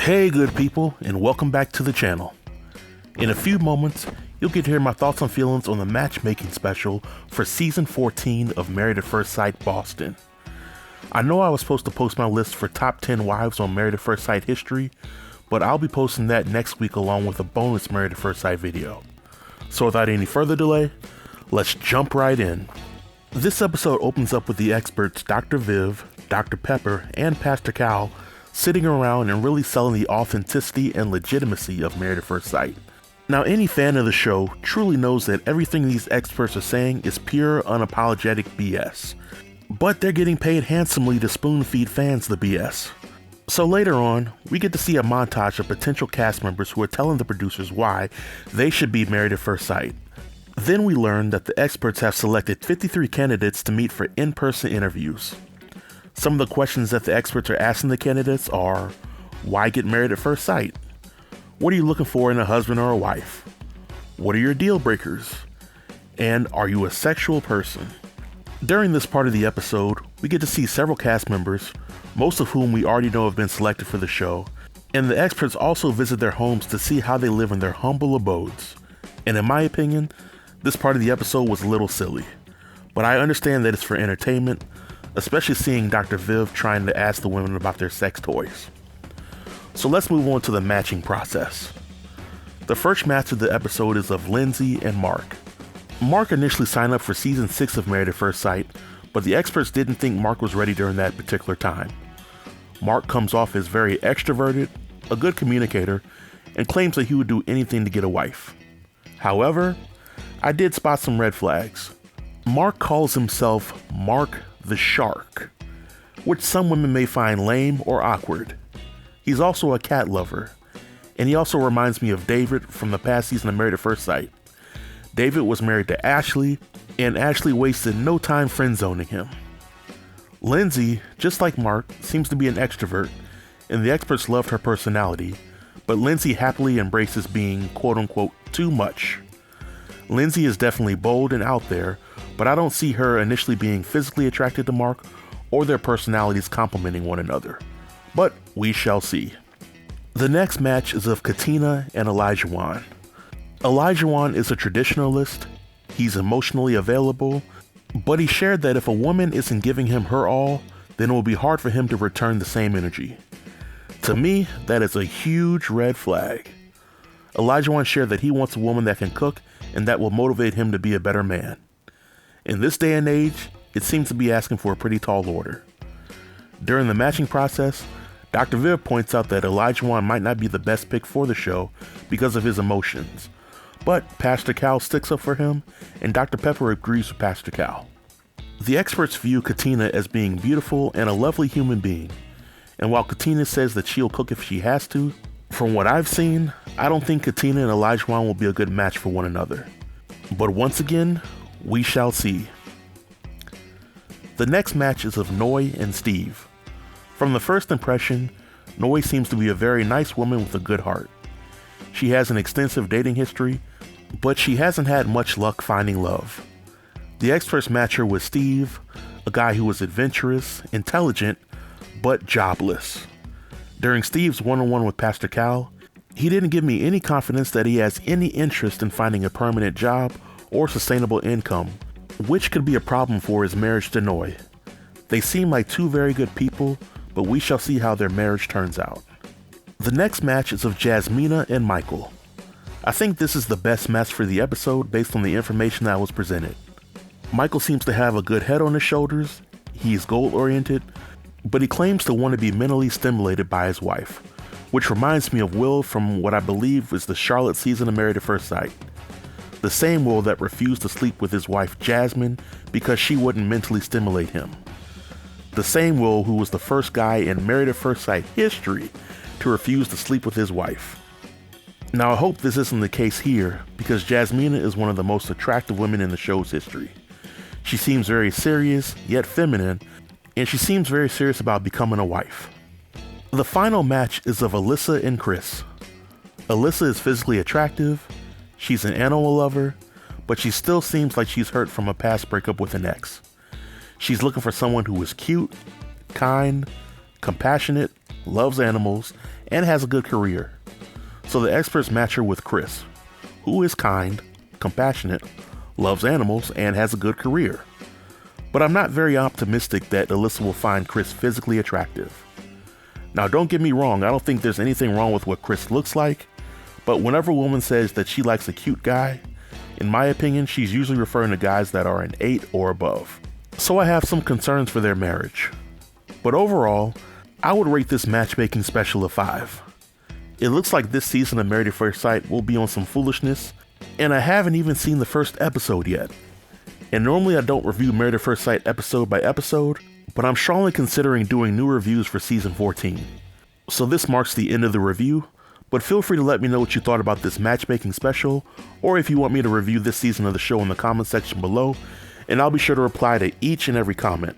Hey good people, and welcome back to the channel. In a few moments, you'll get to hear my thoughts and feelings on the matchmaking special for season 14 of Married at First Sight Boston. I know I was supposed to post my list for top 10 wives on Married at First Sight history, but I'll be posting that next week along with a bonus Married at First Sight video. So without any further delay, let's jump right in. This episode opens up with the experts Dr. Viv, Dr. Pepper, and Pastor Cal sitting around and really selling the authenticity and legitimacy of Married at First Sight. Now, any fan of the show truly knows that everything these experts are saying is pure, unapologetic BS. But they're getting paid handsomely to spoon-feed fans the BS. So later on, we get to see a montage of potential cast members who are telling the producers why they should be Married at First Sight. Then we learn that the experts have selected 53 candidates to meet for in-person interviews. Some of the questions that the experts are asking the candidates are, why get married at first sight? What are you looking for in a husband or a wife? What are your deal breakers? And are you a sexual person? During this part of the episode, we get to see several cast members, most of whom we already know have been selected for the show, and the experts also visit their homes to see how they live in their humble abodes. And in my opinion, this part of the episode was a little silly, but I understand that it's for entertainment, especially seeing Dr. Viv trying to ask the women about their sex toys. So let's move on to the matching process. The first match of the episode is of Lindsay and Mark. Mark initially signed up for season 6 of Married at First Sight, but the experts didn't think Mark was ready during that particular time. Mark comes off as very extroverted, a good communicator, and claims that he would do anything to get a wife. However, I did spot some red flags. Mark calls himself Mark the Shark, which some women may find lame or awkward. He's also a cat lover, and he also reminds me of David from the past season of Married at First Sight. David was married to Ashley, and Ashley wasted no time friend-zoning him. Lindsay, just like Mark, seems to be an extrovert, and the experts loved her personality, but Lindsay happily embraces being quote-unquote too much. Lindsay is definitely bold and out there, but I don't see her initially being physically attracted to Mark or their personalities complementing one another. But we shall see. The next match is of Katina and Elijah. Elijah is a traditionalist, he's emotionally available, but he shared that if a woman isn't giving him her all, then it will be hard for him to return the same energy. To me, that is a huge red flag. Elijah shared that he wants a woman that can cook and that will motivate him to be a better man. In this day and age, it seems to be asking for a pretty tall order. During the matching process, Dr. Viv points out that Elijah might not be the best pick for the show because of his emotions, but Pastor Cal sticks up for him, and Dr. Pepper agrees with Pastor Cal. The experts view Katina as being beautiful and a lovely human being, and while Katina says that she'll cook if she has to, from what I've seen, I don't think Katina and Elijah will be a good match for one another. But once again, we shall see. The next match is of Nicky and Steve. From the first impression, Nicky seems to be a very nice woman with a good heart. She has an extensive dating history, but she hasn't had much luck finding love. The experts match her with Steve, a guy who is adventurous, intelligent, but jobless. During Steve's one-on-one with Pastor Cal, he didn't give me any confidence that he has any interest in finding a permanent job or sustainable income, which could be a problem for his marriage to Nicky. They seem like two very good people, but we shall see how their marriage turns out. The next match is of Jasmine and Michael. I think this is the best match for the episode based on the information that was presented. Michael seems to have a good head on his shoulders, he is goal-oriented, but he claims to want to be mentally stimulated by his wife, which reminds me of Will from what I believe is the Charlotte season of Married at First Sight. The same Will that refused to sleep with his wife Jasmine because she wouldn't mentally stimulate him. The same Will who was the first guy in Married at First Sight history to refuse to sleep with his wife. Now I hope this isn't the case here because Jasmine is one of the most attractive women in the show's history. She seems very serious, yet feminine, and she seems very serious about becoming a wife. The final match is of Alyssa and Chris. Alyssa is physically attractive, she's an animal lover, but she still seems like she's hurt from a past breakup with an ex. She's looking for someone who is cute, kind, compassionate, loves animals, and has a good career. So the experts match her with Chris, who is kind, compassionate, loves animals, and has a good career. But I'm not very optimistic that Alyssa will find Chris physically attractive. Now don't get me wrong, I don't think there's anything wrong with what Chris looks like, but whenever a woman says that she likes a cute guy, in my opinion, she's usually referring to guys that are an 8 or above. So I have some concerns for their marriage. But overall, I would rate this matchmaking special a 5. It looks like this season of Married at First Sight will be on some foolishness, and I haven't even seen the first episode yet. And normally I don't review Married at First Sight episode by episode, but I'm strongly considering doing new reviews for season 14. So this marks the end of the review, but feel free to let me know what you thought about this matchmaking special, or if you want me to review this season of the show in the comment section below, and I'll be sure to reply to each and every comment.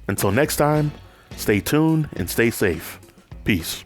Until next time, stay tuned and stay safe. Peace.